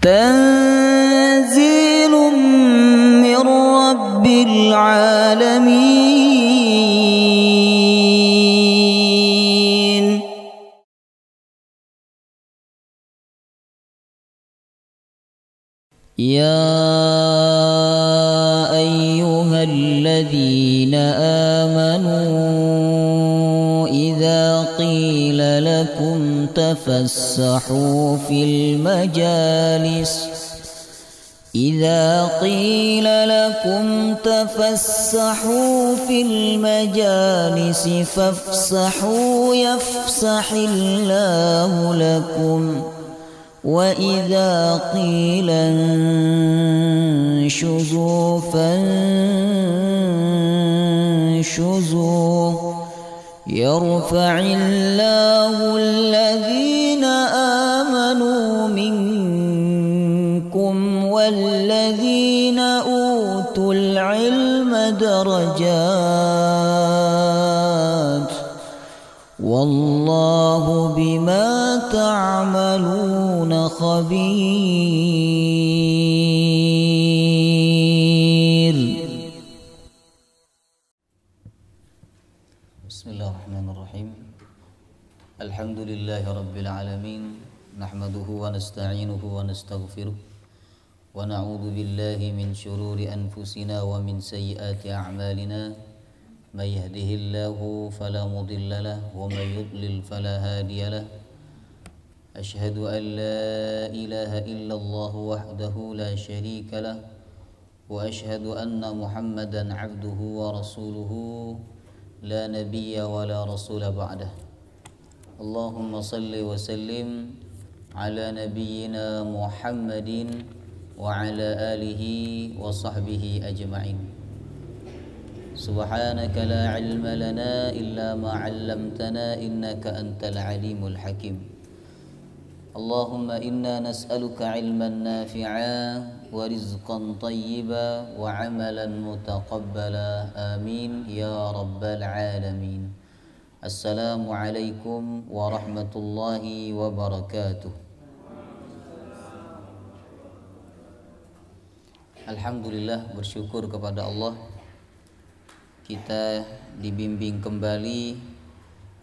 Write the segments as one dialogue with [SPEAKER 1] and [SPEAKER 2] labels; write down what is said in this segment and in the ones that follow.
[SPEAKER 1] تنزيل من رب العالمين. يا أيها الذين آمنوا إذا قيل لكم تفسحوا في المجالس فافسحوا يفسح الله لكم وإذا قيل انشزوا فانشزوا يرفع الله الذين آمنوا منكم والذين أوتوا العلم درجات والله بما تعملون خبير.
[SPEAKER 2] بسم الله الرحمن الرحيم. الحمد لله رب العالمين نحمده ونستعينه ونستغفره ونعوذ بالله من شرور أنفسنا ومن سيئات أعمالنا من يهده الله فلا مضل له ومن يضلل فلا هادي له أشهد أن لا إله إلا الله وحده لا شريك له وأشهد أن محمدا عبده ورسوله لا نبي ولا رسول بعده. اللهم صل وسلم على نبينا محمد وعلى آله وصحبه أجمعين. سبحانك لا علم لنا إلا ما علمتنا إنك أنت العليم الحكيم. اللهم إنا نسألك علما نافعا ورزقا طيبا وعملا متقبلا آمين يا رب العالمين. السلام عليكم ورحمة الله وبركاته. Alhamdulillah, bersyukur kepada Allah, kita dibimbing kembali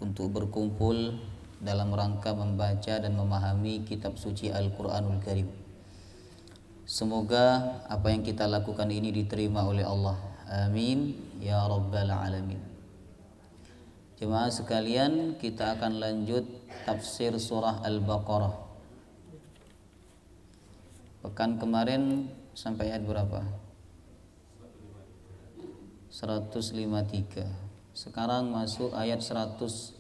[SPEAKER 2] untuk berkumpul dalam rangka membaca dan memahami kitab suci Al-Quranul Karim. Semoga apa yang kita lakukan ini diterima oleh Allah. Amin ya rabbal alamin. Jemaah sekalian, kita akan lanjut tafsir surah Al-Baqarah. Pekan kemarin sampai ayat berapa? 153. Sekarang masuk ayat 154.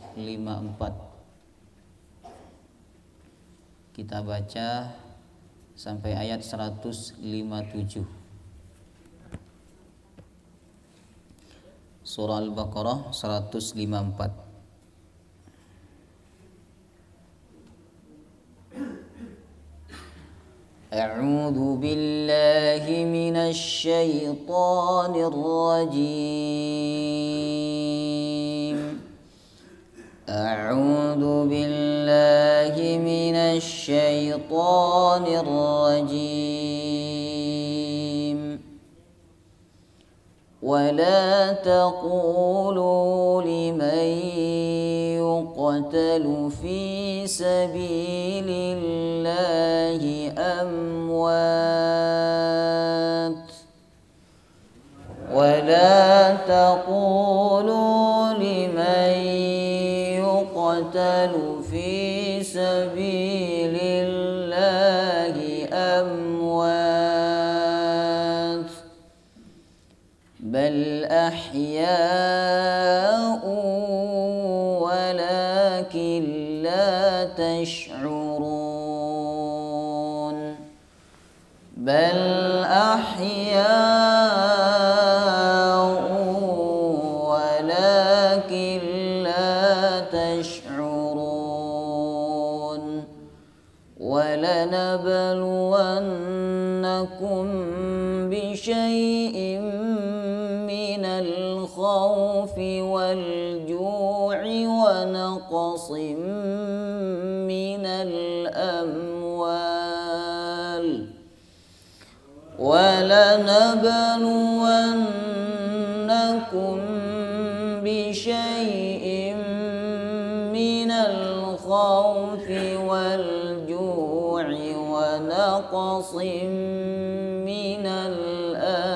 [SPEAKER 2] Kita baca sampai ayat 157. Surah Al-Baqarah 154. أعوذ بالله من الشيطان الرجيم. أعوذ بالله من الشيطان الرجيم. ولا تقولوا لمن يقتل في سبيل الله أموات ولا تقولوا لمن يقتل في سبيل الله أموات بل أحياء ولكن لا تشعرون. بل أحياء ولكن لا تشعرون. ولنبلونكم بشيء من الخوف والجوع ونقص من الأموال وَلَنَبْلُوَنَّكُمْ بِشَيْءٍ مِّنَ الْخَوْفِ وَالْجُوعِ وَنَقْصٍ مِّنَ الْأَمْوَالِ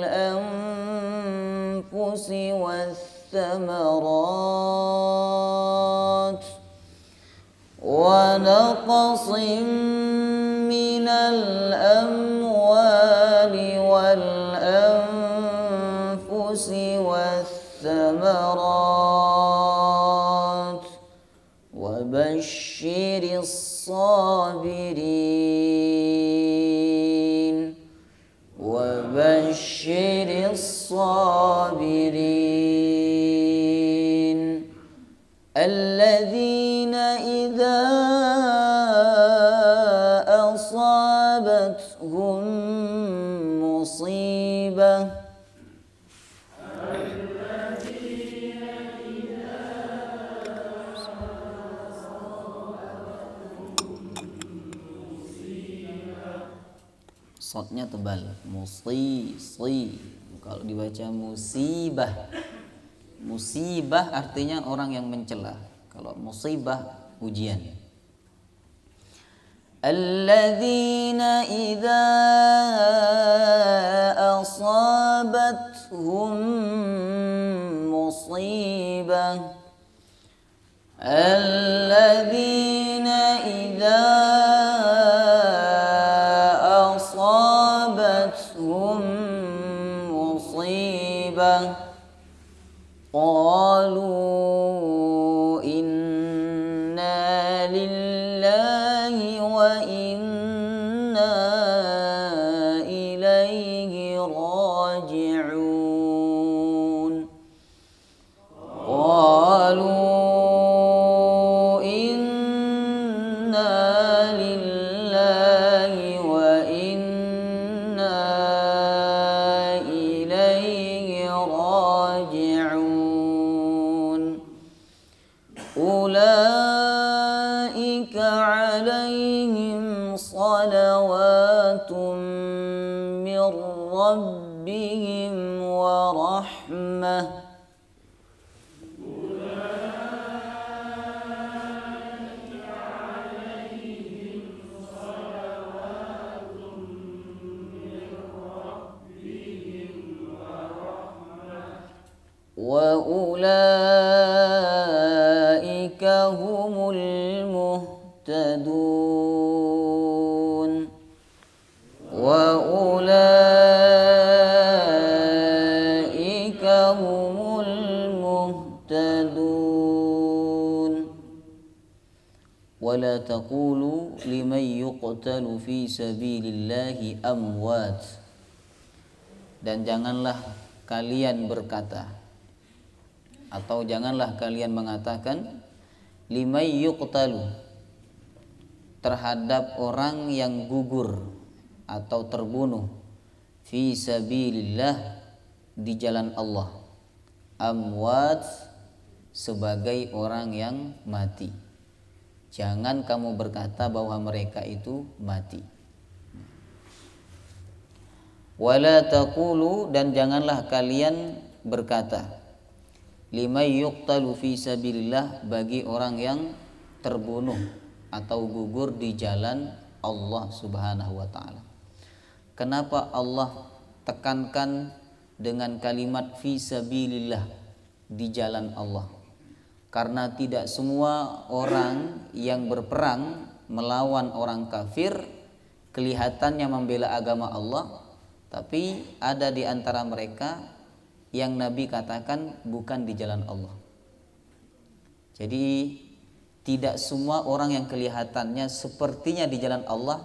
[SPEAKER 2] وَالْأَنفُسِ وَالثَّمَرَاتِ وبشر الصابرين الذين إذا أصابتهم مصيبة Sodnya tebal, kalau dibaca musibah. Musibah artinya orang yang mencela. Kalau musibah ujian. Alladzina idza asabathum musibah. Alladzina idza qalu inna lillahi wa inna ilaihi raji'un. Qalu inna lillahi wa inna ilaihi raji'un. Ulaika alaihim salawatun min rabbihim wa rahmah. Wa ulaika humul muhtadun. Wa ulaika humul muhtadun. Wa la taqulu liman yuqtalu fi sabilillahi amwat. Dan janganlah kalian berkata, atau janganlah kalian mengatakan limay yuqtalu, terhadap orang yang gugur atau terbunuh fi sabilillah, di jalan Allah, amwat, sebagai orang yang mati. Jangan kamu berkata bahwa mereka itu mati. Wala taqulu, dan janganlah kalian berkata limay yuqtalu fi sabilillah, bagi orang yang terbunuh atau gugur di jalan Allah Subhanahu wa taala. Kenapa Allah tekankan dengan kalimat fi sabilillah, di jalan Allah? Karena tidak semua orang yang berperang melawan orang kafir kelihatannya membela agama Allah, tapi ada di antara mereka yang Nabi katakan bukan di jalan Allah. Jadi tidak semua orang yang kelihatannya sepertinya di jalan Allah,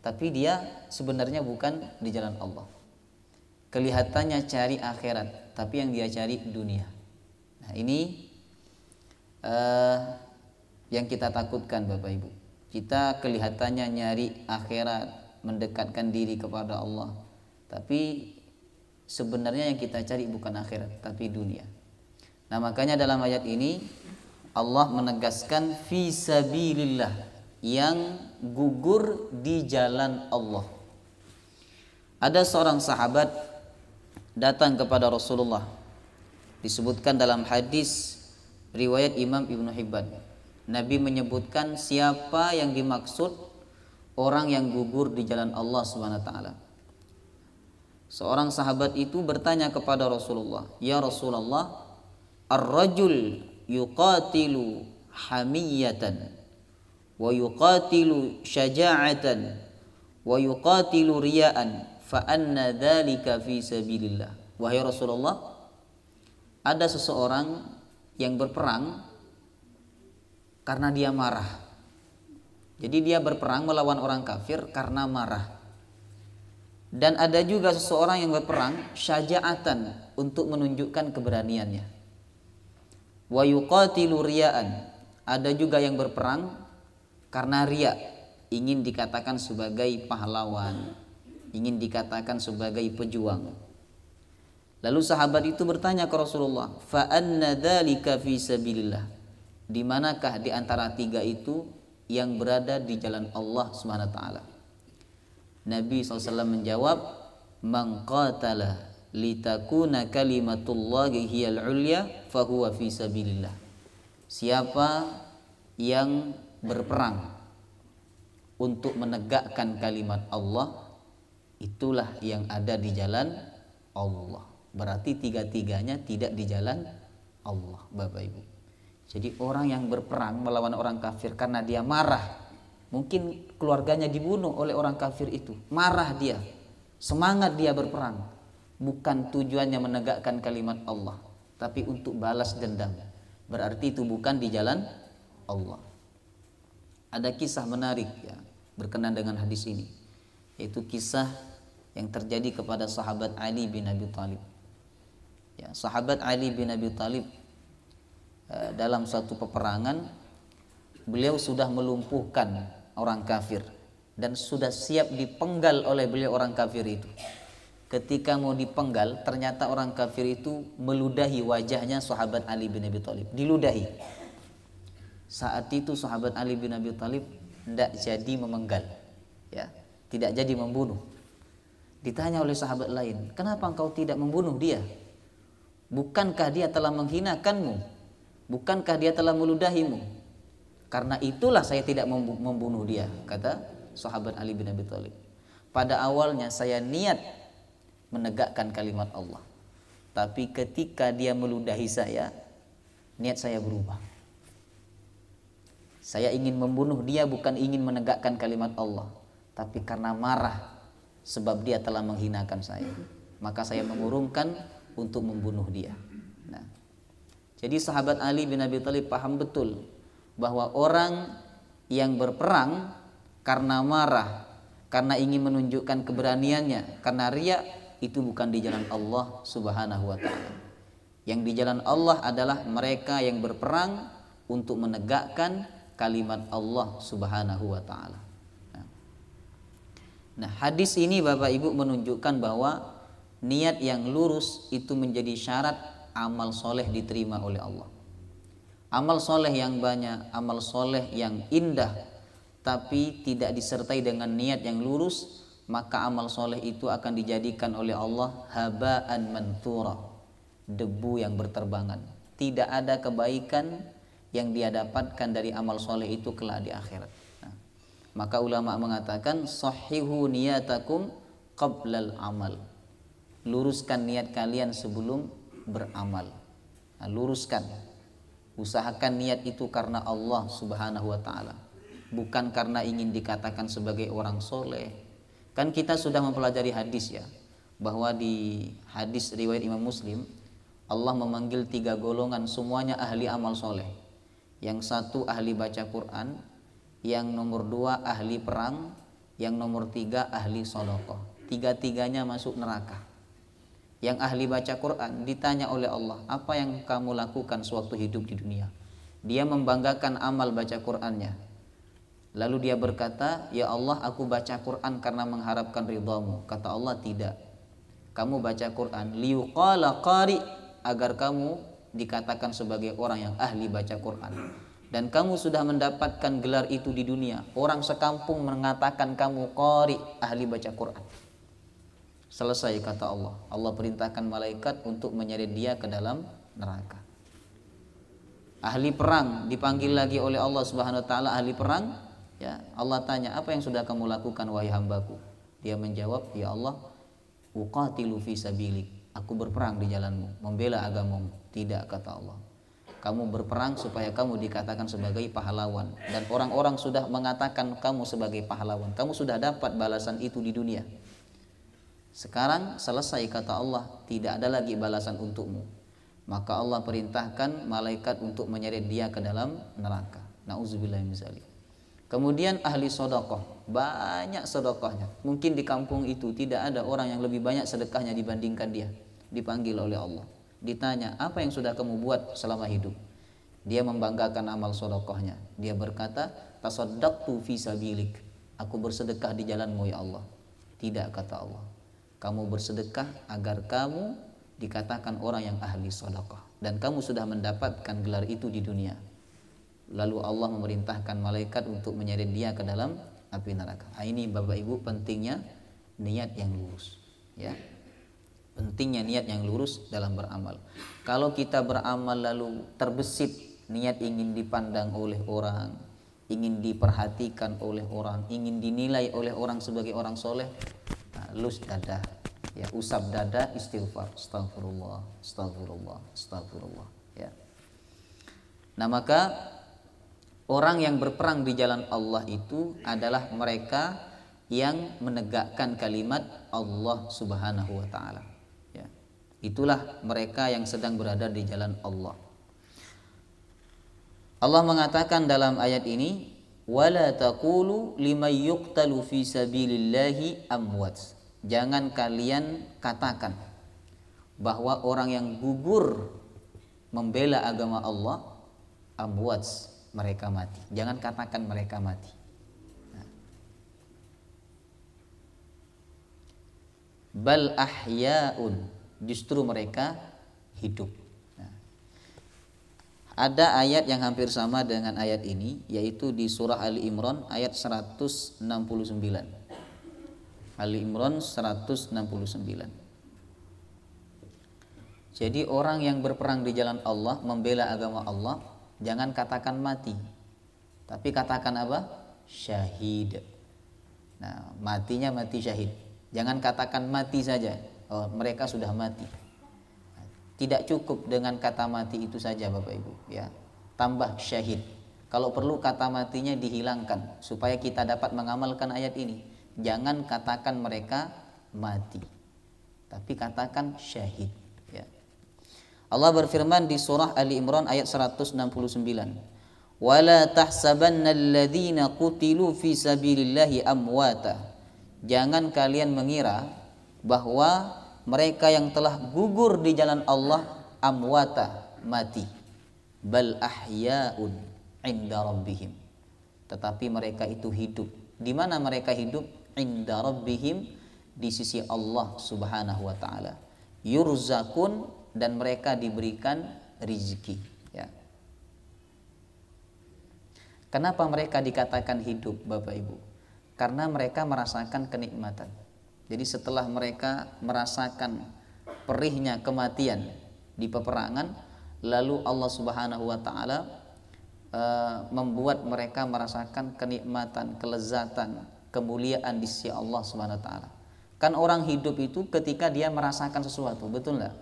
[SPEAKER 2] tapi dia sebenarnya bukan di jalan Allah. Kelihatannya cari akhirat, tapi yang dia cari dunia. Nah, ini yang kita takutkan Bapak Ibu. Kita kelihatannya nyari akhirat, mendekatkan diri kepada Allah, tapi sebenarnya yang kita cari bukan akhirat, tapi dunia. Nah, makanya dalam ayat ini Allah menegaskan fi sabilillah, yang gugur di jalan Allah. Ada seorang sahabat datang kepada Rasulullah. Disebutkan dalam hadis riwayat Imam Ibnu Hibban. Nabi menyebutkan siapa yang dimaksud orang yang gugur di jalan Allah Subhanahu wa taala. Seorang sahabat itu bertanya kepada Rasulullah, "Ya Rasulullah, ar-rajul yuqatilu hamiyatan wa yuqatilu syaja'atan wa yuqatilu riya'an fa anna dzalika fi sabilillah." Wahai Rasulullah, ada seseorang yang berperang karena dia marah. Jadi dia berperang melawan orang kafir karena marah. Dan ada juga seseorang yang berperang syaja'atan, untuk menunjukkan keberaniannya. Wa yuqatilu riya'an, ada juga yang berperang karena riya, ingin dikatakan sebagai pahlawan, ingin dikatakan sebagai pejuang. Lalu sahabat itu bertanya ke Rasulullah, fa anna dzalika fi sabilillah, di manakah di antara tiga itu yang berada di jalan Allah Subhanahu wa taala? Nabi SAW menjawab, man qatala litakuna kalimatullahi hiyal ulya fahuwa fi sabilillah. Siapa yang berperang untuk menegakkan kalimat Allah, itulah yang ada di jalan Allah. Berarti tiga-tiganya tidak di jalan Allah, Bapak Ibu. Jadi orang yang berperang melawan orang kafir karena dia marah, mungkin keluarganya dibunuh oleh orang kafir itu, marah dia, semangat dia berperang, bukan tujuannya menegakkan kalimat Allah, tapi untuk balas dendam. Berarti itu bukan di jalan Allah. Ada kisah menarik ya, berkenan dengan hadis ini, yaitu kisah yang terjadi kepada sahabat Ali bin Abi Thalib. Ya, sahabat Ali bin Abi Thalib dalam suatu peperangan, beliau sudah melumpuhkan orang kafir dan sudah siap dipenggal oleh beliau orang kafir itu. Ketika mau dipenggal, ternyata orang kafir itu meludahi wajahnya sahabat Ali bin Abi Thalib, diludahi. Saat itu sahabat Ali bin Abi Thalib tidak jadi memenggal, ya, tidak jadi membunuh. Ditanya oleh sahabat lain, kenapa engkau tidak membunuh dia? Bukankah dia telah menghinakanmu? Bukankah dia telah meludahimu? Karena itulah saya tidak membunuh dia, kata sahabat Ali bin Abi Thalib. Pada awalnya saya niat menegakkan kalimat Allah, tapi ketika dia meludahi saya, niat saya berubah. Saya ingin membunuh dia bukan ingin menegakkan kalimat Allah, tapi karena marah sebab dia telah menghinakan saya, maka saya mengurungkan untuk membunuh dia. Nah, jadi sahabat Ali bin Abi Thalib paham betul bahwa orang yang berperang karena marah, karena ingin menunjukkan keberaniannya, karena riya, itu bukan di jalan Allah Subhanahu wa taala. Yang di jalan Allah adalah mereka yang berperang untuk menegakkan kalimat Allah Subhanahu wa taala. Nah, hadis ini Bapak Ibu menunjukkan bahwa niat yang lurus itu menjadi syarat amal soleh diterima oleh Allah. Amal soleh yang banyak, amal soleh yang indah, tapi tidak disertai dengan niat yang lurus, maka amal soleh itu akan dijadikan oleh Allah haba'an manthura, debu yang berterbangan. Tidak ada kebaikan yang dia dapatkan dari amal soleh itu kelak di akhirat. Nah, maka ulama mengatakan sahihu niyatakum qablal amal. Luruskan niat kalian sebelum beramal. Nah, luruskan, usahakan niat itu karena Allah Subhanahu wa taala, bukan karena ingin dikatakan sebagai orang soleh. Kan kita sudah mempelajari hadis ya, bahwa di hadis riwayat Imam Muslim, Allah memanggil 3 golongan, semuanya ahli amal soleh. Yang satu ahli baca Quran, yang nomor 2 ahli perang, yang nomor 3 ahli sedekah. Tiga-tiganya masuk neraka. Yang ahli baca Quran ditanya oleh Allah, apa yang kamu lakukan sewaktu hidup di dunia? Dia membanggakan amal baca Qurannya. Lalu dia berkata, ya Allah, aku baca Quran karena mengharapkan ridhamu. Kata Allah, tidak. Kamu baca Quran liyuqala qari, agar kamu dikatakan sebagai orang yang ahli baca Quran, dan kamu sudah mendapatkan gelar itu di dunia, orang sekampung mengatakan kamu qari, ahli baca Quran. Selesai kata Allah. Allah perintahkan malaikat untuk menyeret dia ke dalam neraka. Ahli perang dipanggil lagi oleh Allah Subhanahu wa taala, ahli perang, ya. Allah tanya, "Apa yang sudah kamu lakukan wahai hambaku?" Dia menjawab, "Ya Allah, uqatilu fi sabilik." Aku berperang di jalanmu, membela agamamu. Tidak, kata Allah. Kamu berperang supaya kamu dikatakan sebagai pahlawan, dan orang-orang sudah mengatakan kamu sebagai pahlawan. Kamu sudah dapat balasan itu di dunia. Sekarang selesai, kata Allah, tidak ada lagi balasan untukmu. Maka Allah perintahkan malaikat untuk menyeret dia ke dalam neraka. Nauzubillah min dzalik. Kemudian ahli sedekah, banyak sedekahnya. Mungkin di kampung itu tidak ada orang yang lebih banyak sedekahnya dibandingkan dia. Dipanggil oleh Allah, ditanya, "Apa yang sudah kamu buat selama hidup?" Dia membanggakan amal sedekahnya. Dia berkata, "Tasaddaqtu fi sabilik." Aku bersedekah di jalanmu ya Allah. Tidak, kata Allah. Kamu bersedekah agar kamu dikatakan orang yang ahli sedekah, dan kamu sudah mendapatkan gelar itu di dunia. Lalu Allah memerintahkan malaikat untuk menyeret dia ke dalam api neraka. Ini Bapak Ibu pentingnya niat yang lurus, ya. Pentingnya niat yang lurus dalam beramal. Kalau kita beramal lalu terbesit niat ingin dipandang oleh orang, ingin diperhatikan oleh orang, ingin dinilai oleh orang sebagai orang soleh, lus dada, ya, usap dada, istighfar, astagfirullah, astagfirullah, astagfirullah, ya. Nah, maka orang yang berperang di jalan Allah itu adalah mereka yang menegakkan kalimat Allah Subhanahu wa taala. Ya. Itulah mereka yang sedang berada di jalan Allah. Allah mengatakan dalam ayat ini, "Wala taqulu liman yuqtalu fi sabilillahi amwat." Jangan kalian katakan bahwa orang yang gugur membela agama Allah, amwat, mereka mati. Jangan katakan mereka mati. Bal ahya'un, justru mereka hidup. Ada ayat yang hampir sama dengan ayat ini, yaitu di surah Ali Imran ayat 169. Ali Imran 169. Jadi orang yang berperang di jalan Allah, membela agama Allah, jangan katakan mati, tapi katakan apa? Syahid. Nah, matinya mati syahid. Jangan katakan mati saja. Oh, mereka sudah mati. Tidak cukup dengan kata mati itu saja, Bapak Ibu, ya. Tambah syahid. Kalau perlu kata matinya dihilangkan supaya kita dapat mengamalkan ayat ini. Jangan katakan mereka mati, tapi katakan syahid, ya. Allah berfirman di surah Ali Imran ayat 169, "Wala tahsabanna alladhina qutilu fi sabilillahi amwata." Jangan kalian mengira bahwa mereka yang telah gugur di jalan Allah amwata, mati. Bal ahya'un 'inda rabbihim. Tetapi mereka itu hidup. Di mana mereka hidup? 'Inda rabbihim, di sisi Allah Subhanahu wa taala. Yurzakun, dan mereka diberikan rizki, ya. Kenapa mereka dikatakan hidup, Bapak Ibu? Karena mereka merasakan kenikmatan. Jadi setelah mereka merasakan perihnya kematian di peperangan, lalu Allah Subhanahu wa taala membuat mereka merasakan kenikmatan, kelezatan, kemuliaan di sisi Allah Subhanahu wa taala. Kan orang hidup itu ketika dia merasakan sesuatu, betul enggak?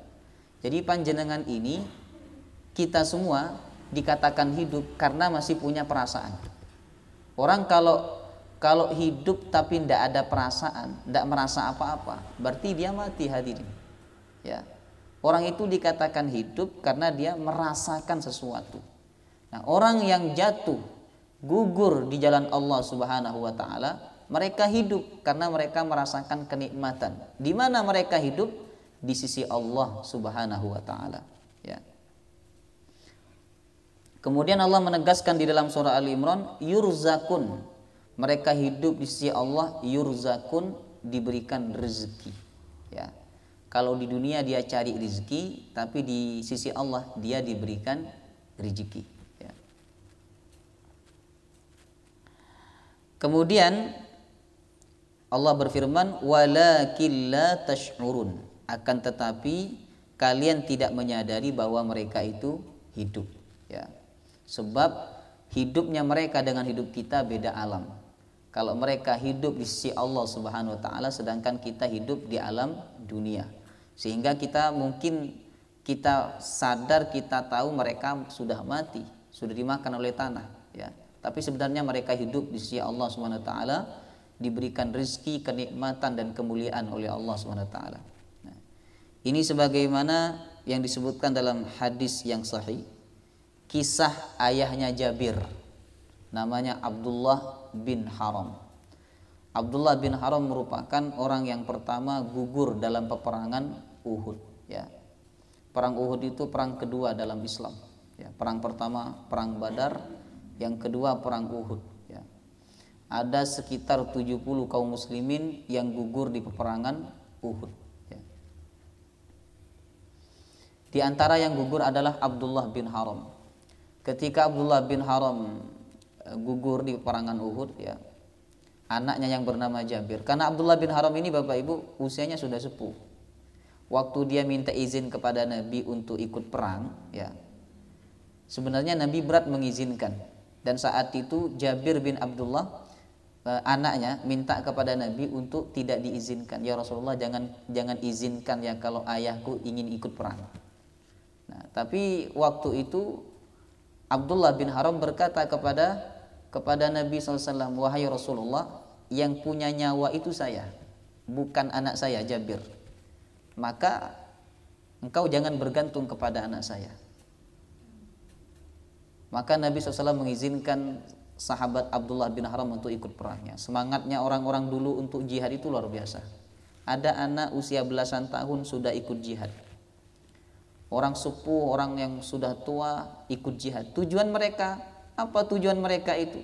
[SPEAKER 2] Jadi panjenengan ini, kita semua dikatakan hidup karena masih punya perasaan. Orang kalau hidup tapi tidak ada perasaan, tidak merasa apa-apa, berarti dia mati, hadirin. Ya. Orang itu dikatakan hidup karena dia merasakan sesuatu. Nah, orang yang jatuh, gugur di jalan Allah Subhanahu wa taala, mereka hidup karena mereka merasakan kenikmatan. Di mana mereka hidup? Di sisi Allah Subhanahu wa taala, ya. Kemudian Allah menegaskan di dalam surah Ali Imran, yurzakun. Mereka hidup di sisi Allah, yurzakun, diberikan rezeki, ya. kalau di dunia dia cari rezeki, tapi di sisi Allah dia diberikan rezeki. Ya. Kemudian Allah berfirman, walakin la tash'urun, akan tetapi kalian tidak menyadari bahwa mereka itu hidup. Ya. Sebab hidupnya mereka dengan hidup kita beda alam. Kalau mereka hidup di sisi Allah Subhanahu wa taala, sedangkan kita hidup di alam dunia. Sehingga kita mungkin kita sadar, kita tahu mereka sudah mati, sudah dimakan oleh tanah, ya. Tapi sebenarnya mereka hidup di sisi Allah Subhanahu wa taala, diberikan rezeki, kenikmatan dan kemuliaan oleh Allah Subhanahu wa taala. Nah, ini sebagaimana yang disebutkan dalam hadis yang sahih, kisah ayahnya Jabir, namanya Abdullah bin Haram. Abdullah bin Haram merupakan orang yang pertama gugur dalam peperangan Uhud, ya. Perang Uhud itu perang kedua dalam Islam, ya. Perang pertama perang Badar, yang kedua perang Uhud, ya. Ada sekitar 70 kaum muslimin yang gugur di peperangan Uhud, ya. Di antara yang gugur adalah Abdullah bin Haram. Ketika Abdullah bin Haram gugur di peperangan Uhud, ya, anaknya yang bernama Jabir. Karena Abdullah bin Haram ini Bapak Ibu usianya sudah sepuh. Waktu dia minta izin kepada Nabi untuk ikut perang, ya, sebenarnya Nabi berat mengizinkan. Dan saat itu Jabir bin Abdullah, anaknya, minta kepada Nabi untuk tidak diizinkan. Ya Rasulullah, jangan izinkan ya kalau ayahku ingin ikut perang. Nah, tapi waktu itu Abdullah bin Haram berkata kepada Nabi SAW, wahai Rasulullah, yang punya nyawa itu saya, bukan anak saya Jabir. Maka engkau jangan bergantung kepada anak saya. Maka Nabi SAW mengizinkan sahabat Abdullah bin Haram untuk ikut perangnya. Semangatnya orang-orang dulu untuk jihad itu luar biasa. Ada anak usia belasan tahun sudah ikut jihad. Orang sepuh, orang yang sudah tua ikut jihad. Tujuan mereka, apa tujuan mereka itu?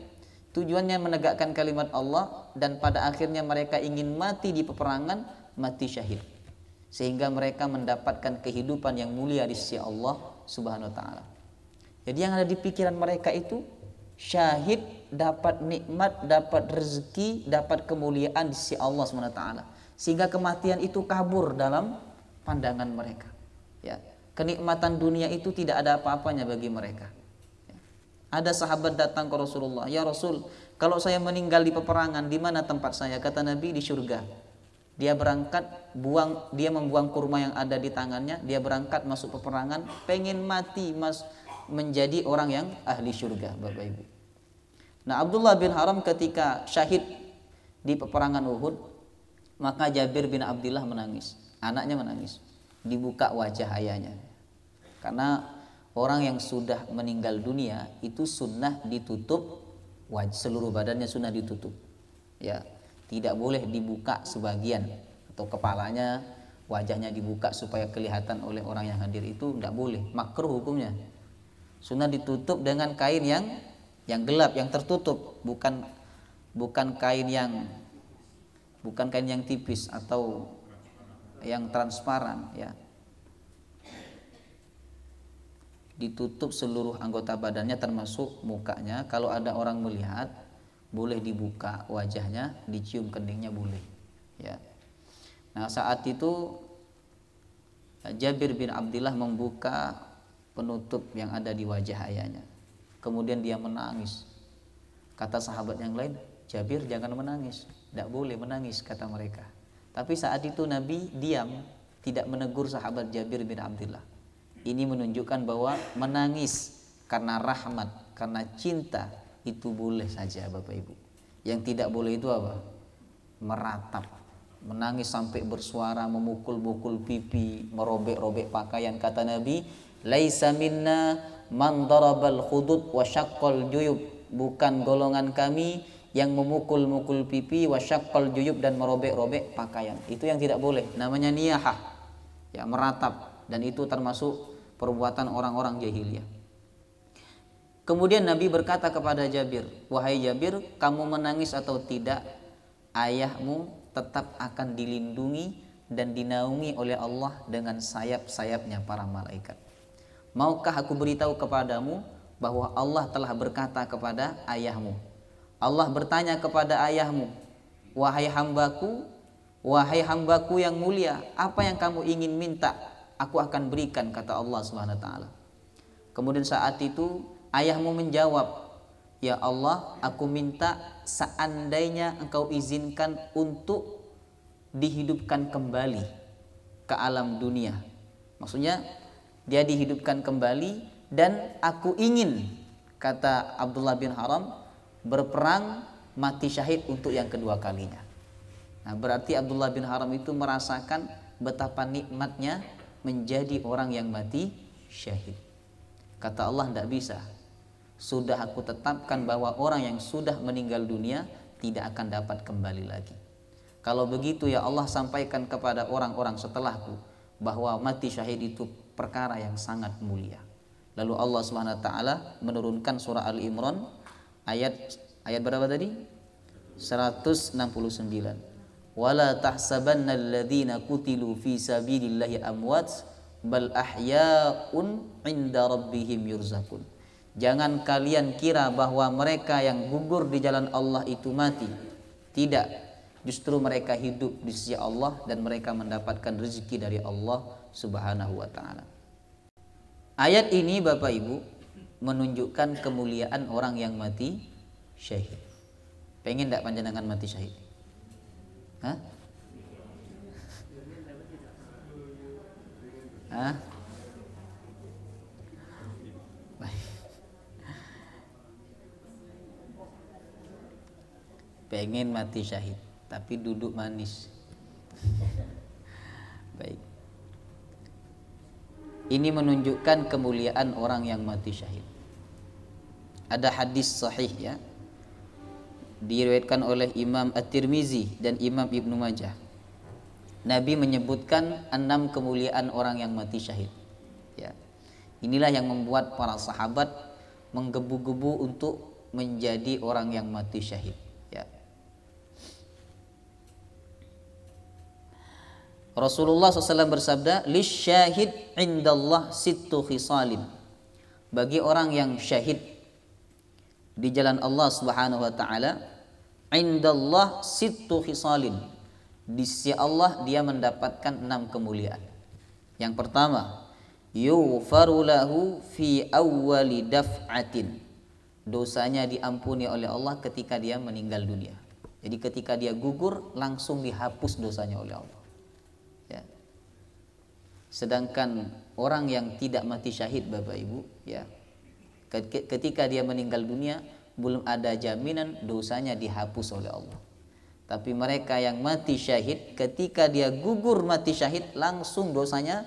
[SPEAKER 2] Tujuannya menegakkan kalimat Allah, dan pada akhirnya mereka ingin mati di peperangan, mati syahid. Sehingga mereka mendapatkan kehidupan yang mulia di sisi Allah Subhanahu wa taala. Jadi yang ada di pikiran mereka itu syahid, dapat nikmat, dapat rezeki, dapat kemuliaan di sisi Allah Subhanahu wa taala. Sehingga kematian itu kabur dalam pandangan mereka. Ya. Kenikmatan dunia itu tidak ada apa-apanya bagi mereka. Ada sahabat datang ke Rasulullah, ya Rasul, kalau saya meninggal di peperangan, di mana tempat saya? Kata Nabi, di surga. Dia berangkat, dia membuang kurma yang ada di tangannya, dia berangkat masuk peperangan, pengen mati, menjadi orang yang ahli surga, Bapak Ibu. Nah, Abdullah bin Haram ketika syahid di peperangan Uhud, maka Jabir bin Abdullah menangis, anaknya menangis, dibuka wajah ayahnya. Karena orang yang sudah meninggal dunia itu sunnah ditutup wajah, seluruh badannya sunnah ditutup, ya, tidak boleh dibuka sebagian atau kepalanya, wajahnya dibuka supaya kelihatan oleh orang yang hadir, itu tidak boleh, makruh hukumnya. Sunnah ditutup dengan kain yang gelap, yang tertutup, bukan kain yang tipis atau yang transparan, ya. Ditutup seluruh anggota badannya termasuk mukanya. Kalau ada orang melihat, boleh dibuka wajahnya, dicium keningnya boleh, ya. Nah, saat itu Jabir bin Abdullah membuka penutup yang ada di wajah ayahnya. Kemudian dia menangis. Kata sahabat yang lain, Jabir jangan menangis, tidak boleh menangis, kata mereka. Tapi saat itu Nabi diam, tidak menegur sahabat Jabir bin Abdullah. Ini menunjukkan bahwa menangis karena rahmat, karena cinta itu boleh saja Bapak Ibu. Yang tidak boleh itu apa? Meratap, menangis sampai bersuara, memukul-mukul pipi, merobek-robek pakaian. Kata Nabi, laisa minna man darabal khudud wa syaqqal juyub, bukan golongan kami yang memukul-mukul pipi, wa syaqqal juyub, dan merobek-robek pakaian. Itu yang tidak boleh, namanya niyahah, ya, meratap, dan itu termasuk perbuatan orang-orang jahiliyah. Kemudian Nabi berkata kepada Jabir, wahai Jabir, kamu menangis atau tidak, ayahmu tetap akan dilindungi dan dinaungi oleh Allah dengan sayap-sayapnya para malaikat. Maukah aku beritahu kepadamu bahwa Allah telah berkata kepada ayahmu. Allah bertanya kepada ayahmu, wahai hambaku yang mulia, apa yang kamu ingin minta, aku akan berikan, kata Allah Subhanahu wa taala. Kemudian saat itu ayahmu menjawab, ya Allah, aku minta seandainya engkau izinkan untuk dihidupkan kembali ke alam dunia. Maksudnya dia dihidupkan kembali dan aku ingin, kata Abdullah bin Haram, berperang mati syahid untuk yang kedua kalinya. Nah, berarti Abdullah bin Haram itu merasakan betapa nikmatnya menjadi orang yang mati syahid. Kata Allah, tidak bisa. Sudah aku tetapkan bahwa orang yang sudah meninggal dunia tidak akan dapat kembali lagi. Kalau begitu ya Allah, sampaikan kepada orang-orang setelahku bahwa mati syahid itu perkara yang sangat mulia. Lalu Allah Subhanahu wa taala menurunkan surah Al-Imran ayat berapa tadi? 169. Wala tahsabanna alladhina qutilu fi sabilillahi amwat bal ahya'un 'inda rabbihim yurzaqun. Jangan kalian kira bahwa mereka yang gugur di jalan Allah itu mati. Tidak, justru mereka hidup di sisi Allah dan mereka mendapatkan rezeki dari Allah Subhanahu wa taala. Ayat ini Bapak Ibu menunjukkan kemuliaan orang yang mati syahid. Pengen enggak panjenengan mati syahid? Hah? Hah? Pengen mati syahid tapi duduk manis. Baik. Ini menunjukkan kemuliaan orang yang mati syahid. Ada hadis sahih ya, diriwayatkan oleh Imam At-Tirmizi dan Imam Ibnu Majah. Nabi menyebutkan 6 kemuliaan orang yang mati syahid. Ya. Inilah yang membuat para sahabat menggebu-gebu untuk menjadi orang yang mati syahid. Ya. Rasulullah SAW bersabda, lisyahid indallah sittu khisalin. Bagi orang yang syahid di jalan Allah Subhanahu wa taala, indallah sittu khisalin. Di sisi Allah dia mendapatkan 6 kemuliaan. Yang pertama, yughfaru lahu fi awwali daf'atin. Dosanya diampuni oleh Allah ketika dia meninggal dunia. Jadi ketika dia gugur langsung dihapus dosanya oleh Allah. Ya. Sedangkan orang yang tidak mati syahid Bapak Ibu, ya, ketika dia meninggal dunia belum ada jaminan dosanya dihapus oleh Allah. Tapi mereka yang mati syahid, ketika dia gugur mati syahid langsung dosanya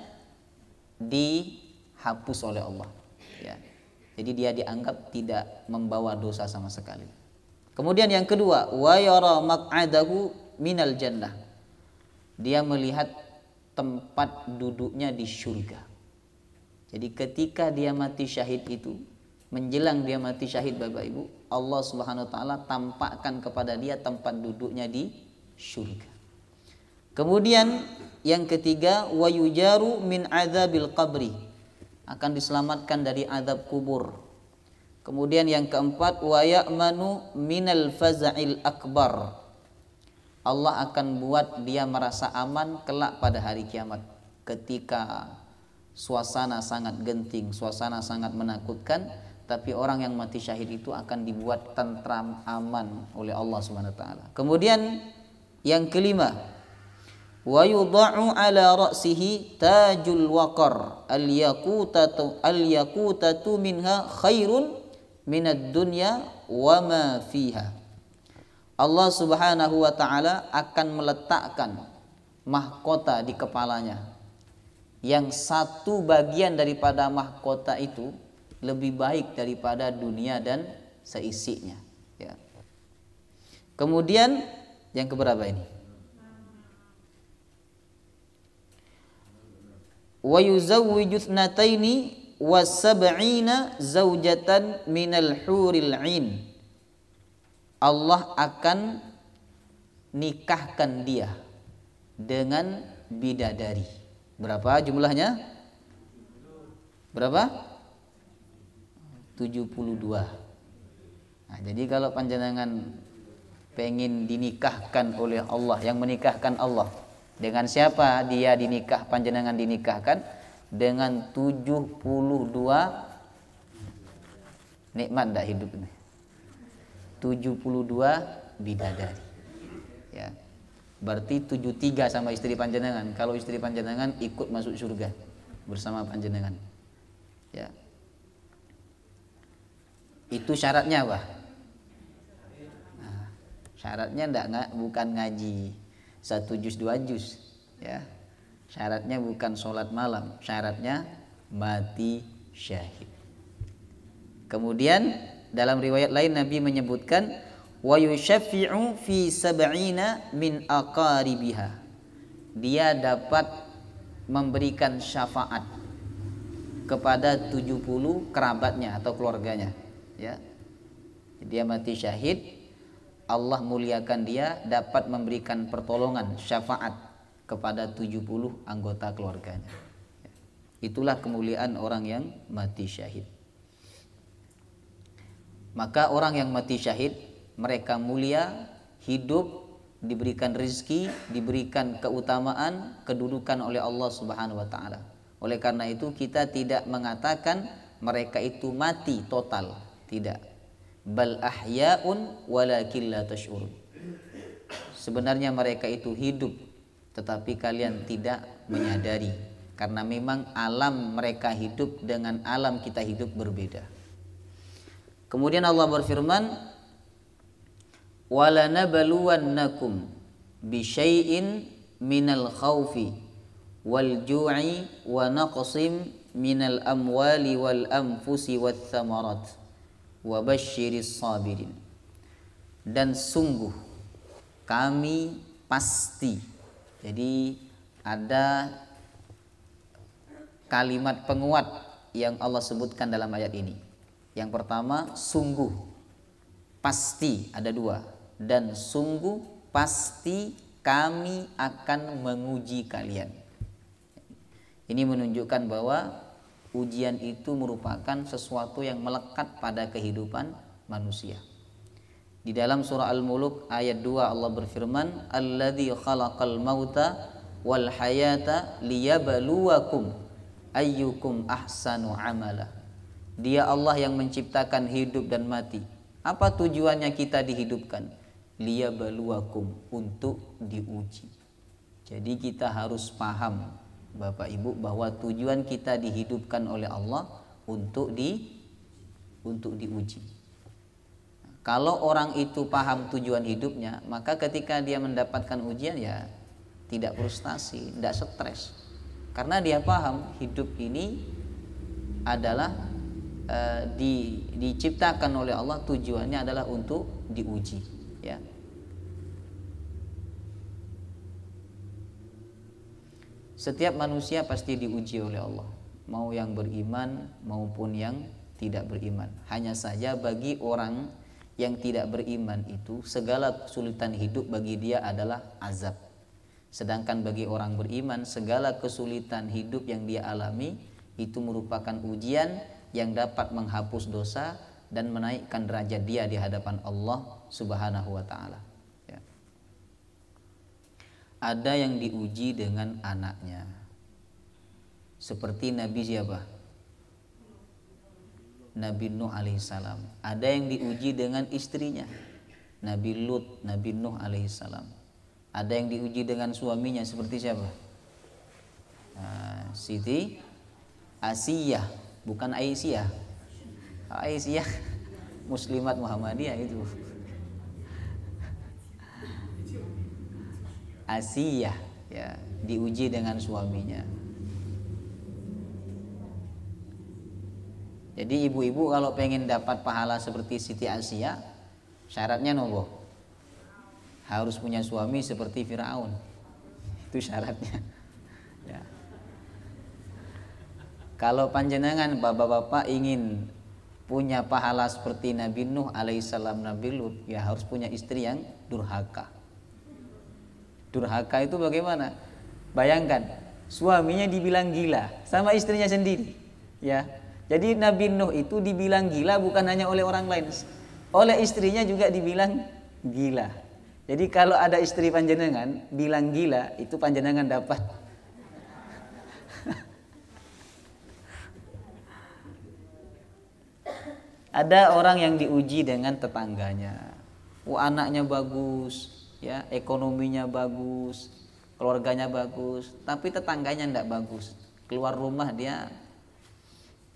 [SPEAKER 2] dihapus oleh Allah. Ya. Jadi dia dianggap tidak membawa dosa sama sekali. Kemudian yang kedua, wa yara maq'adahu minal jannah. Dia melihat tempat duduknya di surga. Jadi ketika dia mati syahid itu, menjelang dia mati syahid Bapak Ibu, Allah Subhanahu wa taala tampakkan kepada dia tempat duduknya di surga. Kemudian yang ketiga, wa yujaru min adzabil qabri. Akan diselamatkan dari azab kubur. Kemudian yang keempat, wa ya'manu minal faza'il akbar. Allah akan buat dia merasa aman kelak pada hari kiamat ketika suasana sangat genting, suasana sangat menakutkan, tapi orang yang mati syahid itu akan dibuat tentram, aman oleh Allah Subhanahu wa taala. Kemudian yang kelima, wa yudha'u ala ra'sihi tajul waqar al-yaqutatu minha khairun minad dunya wa ma fiha. Allah Subhanahu wa taala akan meletakkan mahkota di kepalanya yang satu bagian daripada mahkota itu lebih baik daripada dunia dan seisinya, ya. Kemudian yang keberapa ini? Wa yuzawwiju thnataini wa sab'ina zaujatan minal huril 'ain. Allah akan nikahkan dia dengan bidadari. Berapa jumlahnya? Berapa? 72. Nah, jadi kalau panjenengan pengen dinikahkan oleh Allah, yang menikahkan Allah, dengan siapa dia dinikah, panjenengan dinikahkan? Dengan 72 nikmat ndak hidup ini. 72 bidadari. Ya. Berarti 73 sama istri panjenengan. Kalau istri panjenengan ikut masuk surga bersama panjenengan. Ya. Itu syaratnya apa? Nah, syaratnya bukan ngaji 1 juz 2 juz, ya. Syaratnya bukan sholat malam, syaratnya mati syahid. Kemudian dalam riwayat lain Nabi menyebutkan wa yushaffi'u fi sab'ina min aqaribiha. Dia dapat memberikan syafaat kepada 70 kerabatnya atau keluarganya, ya. Dia mati syahid, Allah muliakan dia, dapat memberikan pertolongan syafaat kepada 70 anggota keluarganya. Itulah kemuliaan orang yang mati syahid. Maka orang yang mati syahid, mereka mulia, hidup, diberikan rezeki, diberikan keutamaan, kedudukan oleh Allah Subhanahu wa taala. Oleh karena itu kita tidak mengatakan mereka itu mati total, tidak. Bal ahya'un walakin la tash'urun. Sebenarnya mereka itu hidup, tetapi kalian tidak menyadari, karena memang alam mereka hidup dengan alam kita hidup berbeda. Kemudian Allah berfirman, walanabluwannakum bisyai'in minal khaufi wal ju'i wa naqsim minal amwali wal anfusi wath thamarat wa basyiris sabirin. Dan sungguh kami pasti, jadi ada kalimat penguat yang Allah sebutkan dalam ayat ini. Yang pertama sungguh, pasti, ada dua. Dan sungguh pasti kami akan menguji kalian. Ini menunjukkan bahwa ujian itu merupakan sesuatu yang melekat pada kehidupan manusia. Di dalam surah Al-Mulk ayat 2 Allah berfirman, alladzi khalaqal mauta wal hayata liyabluwakum ayyukum ahsanu amala. Dia Allah yang menciptakan hidup dan mati. Apa tujuannya kita dihidupkan? Liyabluwakum, untuk diuji. Jadi kita harus paham Bapak Ibu bahwa tujuan kita dihidupkan oleh Allah untuk diuji. Kalau orang itu paham tujuan hidupnya, maka ketika dia mendapatkan ujian ya tidak frustasi, tidak stres. Karena dia paham hidup ini adalah diciptakan oleh Allah, tujuannya adalah untuk diuji, ya. Setiap manusia pasti diuji oleh Allah, mau yang beriman maupun yang tidak beriman. Hanya saja bagi orang yang tidak beriman itu segala kesulitan hidup bagi dia adalah azab. Sedangkan bagi orang beriman segala kesulitan hidup yang dia alami itu merupakan ujian yang dapat menghapus dosa dan menaikkan derajat dia di hadapan Allah Subhanahu wa taala. Ya. Ada yang diuji dengan anaknya. Seperti Nabi siapa? Nabi Nuh alaihissalam. Ada yang diuji dengan istrinya. Nabi Lut, Nabi Nuh alaihissalam. Ada yang diuji dengan suaminya, seperti siapa? Siti Asiyah, bukan Aisyah. Aisyah Muslimat Muhammadiyah itu. Asiyah, ya, diuji dengan suaminya. Jadi ibu-ibu kalau pengen dapat pahala seperti Siti Asiyah, syaratnya nopo? Harus punya suami seperti Firaun. Itu syaratnya. Ya. Kalau panjenengan bapak-bapak ingin punya pahala seperti Nabi Nuh alaihissalam, Nabi Lut, ya harus punya istri yang durhaka. Durhaka itu bagaimana? Bayangkan, suaminya dibilang gila sama istrinya sendiri. Ya. Jadi Nabi Nuh itu dibilang gila bukan hanya oleh orang lain, oleh istrinya juga dibilang gila. Jadi kalau ada istri panjenengan bilang gila, itu panjenengan dapat. Ada orang yang diuji dengan tetangganya. Anaknya bagus, ya, ekonominya bagus, keluarganya bagus, tapi tetangganya tidak bagus. Keluar rumah dia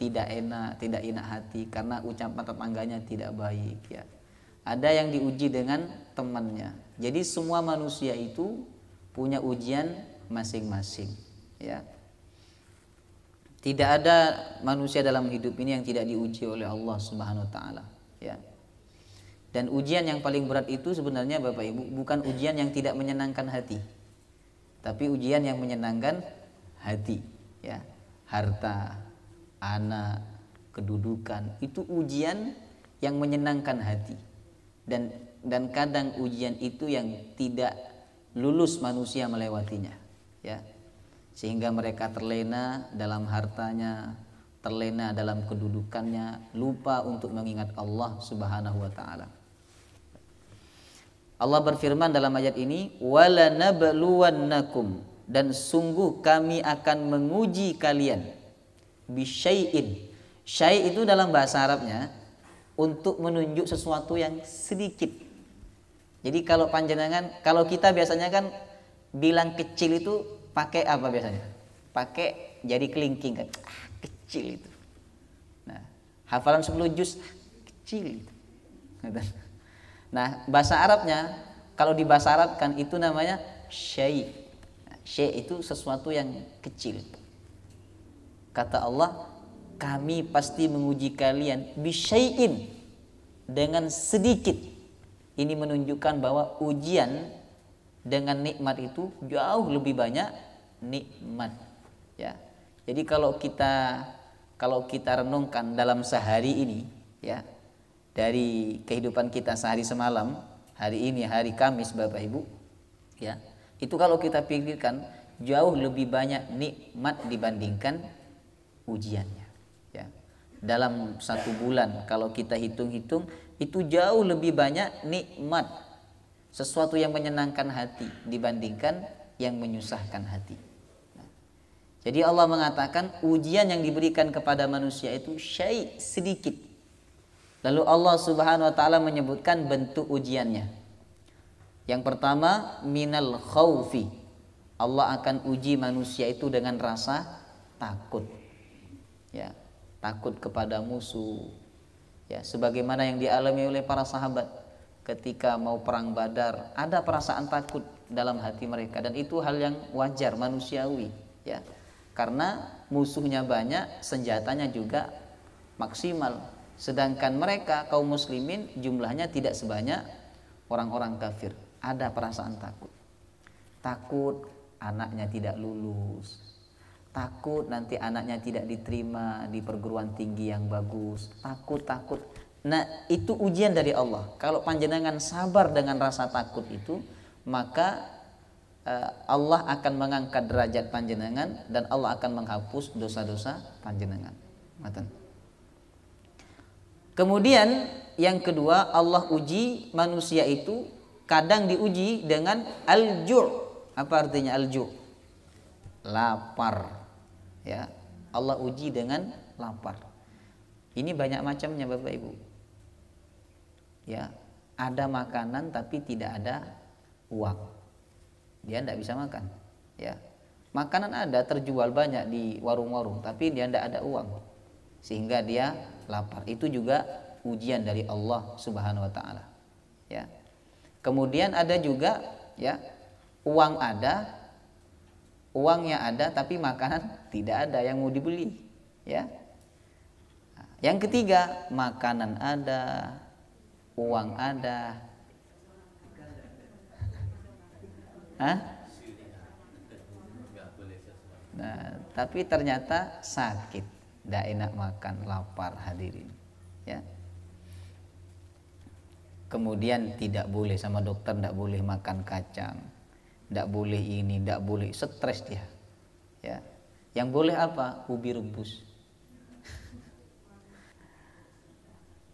[SPEAKER 2] tidak enak hati karena ucapan tetangganya tidak baik, ya. Ada yang diuji dengan temannya. Jadi semua manusia itu punya ujian masing-masing, ya. Tidak ada manusia dalam hidup ini yang tidak diuji oleh Allah Subhanahu wa taala, ya. Dan ujian yang paling berat itu sebenarnya Bapak Ibu bukan ujian yang tidak menyenangkan hati, tapi ujian yang menyenangkan hati, ya. Harta, anak, kedudukan, itu ujian yang menyenangkan hati. Dan kadang ujian itu yang tidak lulus manusia melewatinya, ya. Sehingga mereka terlena dalam hartanya, terlena dalam kedudukannya, lupa untuk mengingat Allah Subhanahu wa taala. Allah berfirman dalam ayat ini, "Wala nabluwannakum," dan sungguh kami akan menguji kalian bisyai'in. Syai' itu dalam bahasa Arabnya untuk menunjuk sesuatu yang sedikit. Jadi kalau kita biasanya kan bilang kecil itu pakai apa biasanya? Pakai jadi kelingking kan. Kecil itu. Nah, hafalan 10 juz kecil itu. Nah, bahasa Arabnya kalau di bahasa Arab kan itu namanya syai'. Syai' itu sesuatu yang kecil. Kata Allah, kami pasti menguji kalian bisyai'in, dengan sedikit. Ini menunjukkan bahwa ujian dengan nikmat itu jauh lebih banyak nikmat, ya. Jadi kalau kita renungkan dalam sehari ini, ya, dari kehidupan kita sehari semalam, hari ini hari Kamis Bapak Ibu, ya, itu kalau kita pikirkan jauh lebih banyak nikmat dibandingkan ujiannya, ya. Dalam 1 bulan kalau kita hitung-hitung itu jauh lebih banyak nikmat, sesuatu yang menyenangkan hati dibandingkan yang menyusahkan hati. Nah, jadi Allah mengatakan ujian yang diberikan kepada manusia itu syai' sedikit. Lalu Allah Subhanahu wa taala menyebutkan bentuk ujiannya. Yang pertama, minal khaufi. Allah akan uji manusia itu dengan rasa takut. Ya, takut kepada musuh. Ya, sebagaimana yang dialami oleh para sahabat ketika mau perang Badar, ada perasaan takut dalam hati mereka dan itu hal yang wajar, manusiawi, ya. Karena musuhnya banyak, senjatanya juga maksimal. Sedangkan mereka kaum muslimin jumlahnya tidak sebanyak orang-orang kafir. Ada perasaan takut. Takut anaknya tidak lulus. Takut nanti anaknya tidak diterima di perguruan tinggi yang bagus. Takut. Nah, itu ujian dari Allah. Kalau panjenengan sabar dengan rasa takut itu, maka Allah akan mengangkat derajat panjenengan dan Allah akan menghapus dosa-dosa panjenengan. Kemudian yang kedua, Allah uji manusia itu kadang diuji dengan al-ju'. Apa artinya al-ju'? Lapar. Ya, Allah uji dengan lapar. Ini banyak macamnya Bapak Ibu. Ya, ada makanan tapi tidak ada uang. Dia tidak bisa makan. Ya, makanan ada terjual banyak di warung-warung, tapi dia tidak ada uang, sehingga dia lapar. Itu juga ujian dari Allah Subhanahu Wa Taala. Ya, kemudian ada juga, ya, uangnya ada tapi makanan tidak ada yang mau dibeli, ya. Yang ketiga, makanan ada, uang ada. Nah, tapi ternyata sakit, tidak enak makan, lapar, hadirin, ya. Kemudian tidak boleh, sama dokter tidak boleh makan kacang, Tidak boleh ini, tidak boleh, stres dia. Ya. Yang boleh apa? Ubi rebus.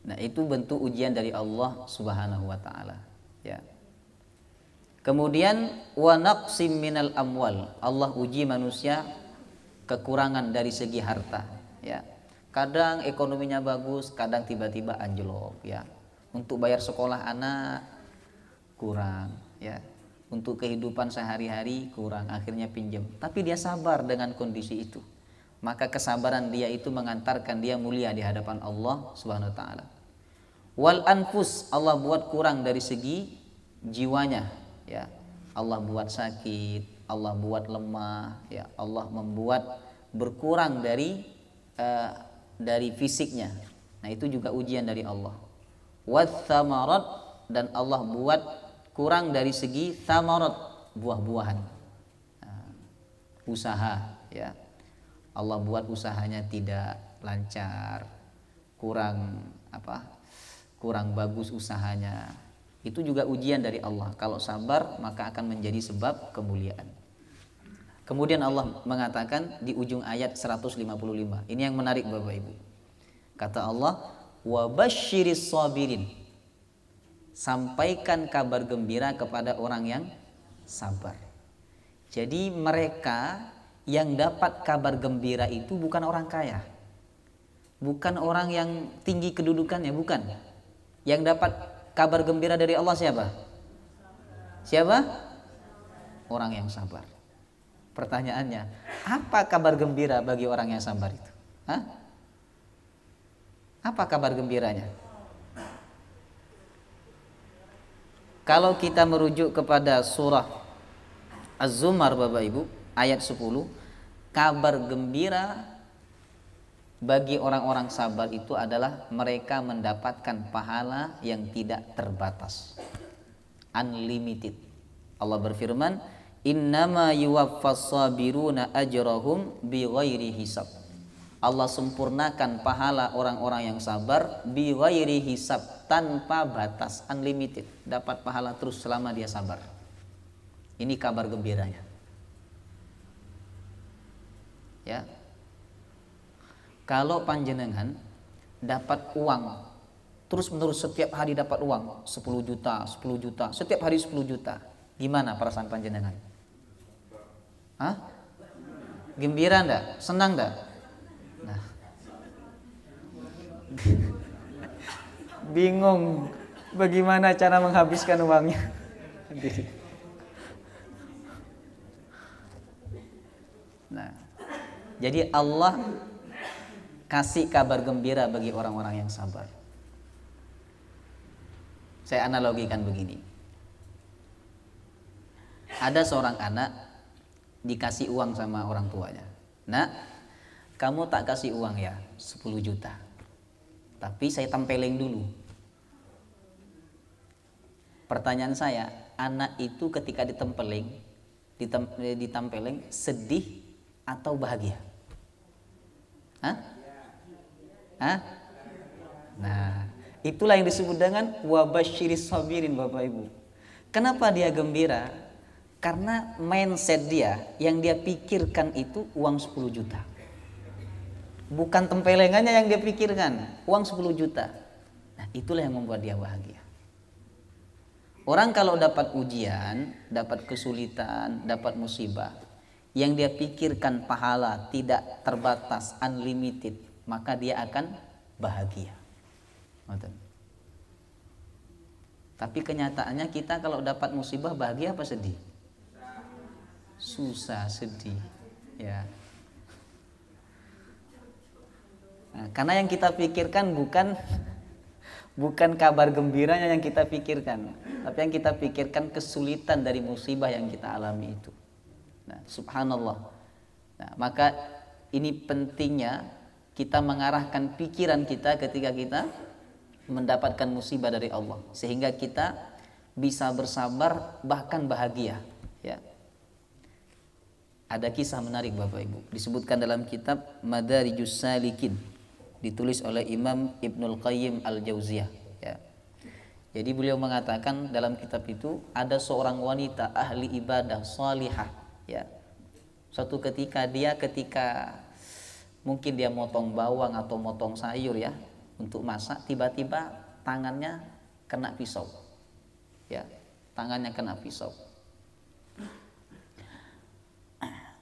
[SPEAKER 2] Nah, itu bentuk ujian dari Allah Subhanahu wa taala, ya. Kemudian wa naqsim minal amwal. Allah uji manusia kekurangan dari segi harta, ya. Kadang ekonominya bagus, kadang tiba-tiba anjlok, ya. Untuk bayar sekolah anak kurang, ya. Untuk kehidupan sehari-hari kurang, akhirnya pinjam. Tapi dia sabar dengan kondisi itu. Maka kesabaran dia itu mengantarkan dia mulia di hadapan Allah Subhanahu wa taala. Wal anfus, Allah buat kurang dari segi jiwanya, ya. Allah buat sakit, Allah buat lemah, ya. Allah membuat berkurang dari fisiknya. Nah, itu juga ujian dari Allah. Wat thamarat, dan Allah buat kurang dari segi thamarat, buah-buahan. Nah, usaha, ya. Allah buat usahanya tidak lancar, kurang bagus usahanya. Itu juga ujian dari Allah. Kalau sabar maka akan menjadi sebab kemuliaan. Kemudian Allah mengatakan di ujung ayat 155. Ini yang menarik Bapak Ibu. Kata Allah, wa basyiris sabirin. Sampaikan kabar gembira kepada orang yang sabar. Jadi mereka yang dapat kabar gembira itu bukan orang kaya, bukan orang yang tinggi kedudukannya, bukan. Yang dapat kabar gembira dari Allah siapa? Siapa? Orang yang sabar. Pertanyaannya, apa kabar gembira bagi orang yang sabar itu? Hah? Apa kabar gembiranya? Kalau kita merujuk kepada surah Az-Zumar Bapak Ibu, ayat 10, kabar gembira bagi orang-orang sabar itu adalah mereka mendapatkan pahala yang tidak terbatas, unlimited. Allah berfirman, innama yuwaffas sabiruna ajrahum bighairi hisab. Allah sempurnakan pahala orang-orang yang sabar bighairi hisab, tanpa batas, unlimited, dapat pahala terus selama dia sabar. Ini kabar gembiranya, ya. Kalau panjenengan dapat uang terus menerus, setiap hari dapat uang 10 juta, 10 juta, setiap hari 10 juta, gimana perasaan panjenengan? Hah? Gembira enggak? Senang enggak? Nah, bingung bagaimana cara menghabiskan uangnya. Nah, jadi Allah kasih kabar gembira bagi orang-orang yang sabar. Saya analogikan begini. Ada seorang anak dikasih uang sama orang tuanya. Nak, kamu tak kasih uang ya 10 juta. Tapi saya tempeleng dulu. Pertanyaan saya, anak itu ketika ditempeleng sedih atau bahagia? Hah? Hah? Nah, itulah yang disebut dengan wabasyiris sabirin Bapak Ibu. Kenapa dia gembira? Karena mindset dia, yang dia pikirkan itu uang 10 juta. Bukan tempelengannya yang dia pikirkan, uang 10 juta. Nah, itulah yang membuat dia bahagia. Orang kalau dapat ujian, dapat kesulitan, dapat musibah, yang dia pikirkan pahala tidak terbatas, unlimited, maka dia akan bahagia. Tapi kenyataannya kita kalau dapat musibah bahagia apa sedih? Susah, sedih, ya. Nah, karena yang kita pikirkan bukan kabar gembiranya yang kita pikirkan, tapi yang kita pikirkan kesulitan dari musibah yang kita alami itu. Nah, subhanallah. Nah, maka ini pentingnya kita mengarahkan pikiran kita ketika kita mendapatkan musibah dari Allah, sehingga kita bisa bersabar bahkan bahagia, ya. Ada kisah menarik Bapak Ibu, disebutkan dalam kitab Madarijus Salikin, ditulis oleh Imam Ibnul Qayyim Al-Jauziyah, ya. Jadi beliau mengatakan dalam kitab itu ada seorang wanita ahli ibadah salihah, ya. Suatu ketika mungkin dia motong bawang atau motong sayur ya untuk masak, tiba-tiba tangannya kena pisau. Ya, tangannya kena pisau.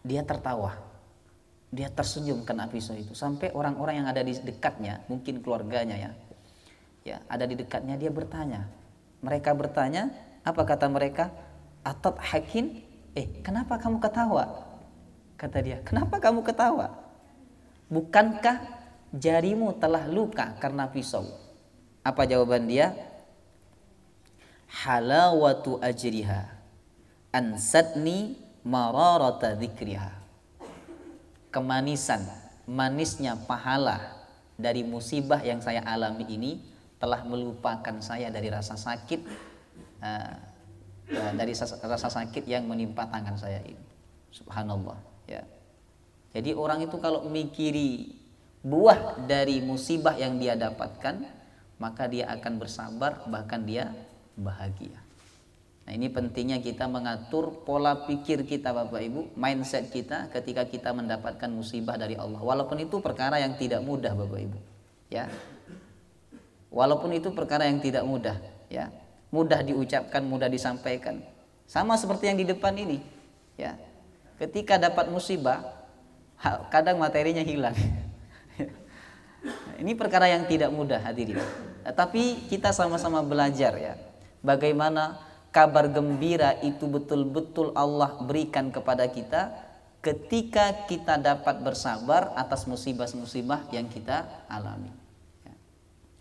[SPEAKER 2] Dia tertawa. Dia tersenyum kena pisau itu, sampai orang-orang yang ada di dekatnya, mungkin keluarganya ya, ada di dekatnya, dia bertanya. Mereka bertanya, apa kata mereka? Atat hakin, kenapa kamu ketawa? Kata dia, kenapa kamu ketawa? Bukankah jarimu telah luka karena pisau? Apa jawaban dia? Halawatu ajriha ansatni mararata dzikriha. Manisnya pahala dari musibah yang saya alami ini telah melupakan saya dari rasa sakit, rasa sakit yang menimpa tangan saya ini. Subhanallah, ya. Jadi orang itu kalau memikiri buah dari musibah yang dia dapatkan, maka dia akan bersabar, bahkan dia bahagia. Nah, ini pentingnya kita mengatur pola pikir kita Bapak Ibu, mindset kita ketika kita mendapatkan musibah dari Allah. Walaupun itu perkara yang tidak mudah Bapak Ibu, ya. Walaupun itu perkara yang tidak mudah, ya. Mudah diucapkan, mudah disampaikan. Sama seperti yang di depan ini, ya. Ketika dapat musibah, kadang materinya hilang. Ini perkara yang tidak mudah hadirin. Tapi kita sama-sama belajar ya, bagaimana kabar gembira itu betul-betul Allah berikan kepada kita ketika kita dapat bersabar atas musibah-musibah yang kita alami.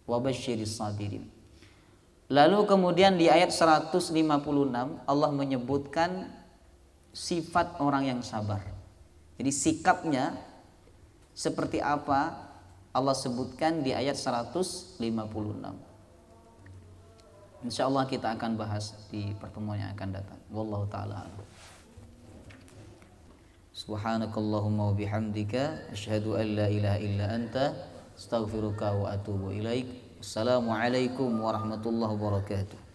[SPEAKER 2] Wa basyiris sabirin. Lalu kemudian di ayat 156 Allah menyebutkan sifat orang yang sabar. Jadi sikapnya seperti apa Allah sebutkan di ayat 156. Insyaallah kita akan bahas di pertemuan yang akan datang. Wallahu taala a'lam. Subhanakallahumma wa bihamdika asyhadu an la ilaha illa anta astaghfiruka wa atubu ilaik. Assalamualaikum warahmatullahi wabarakatuh.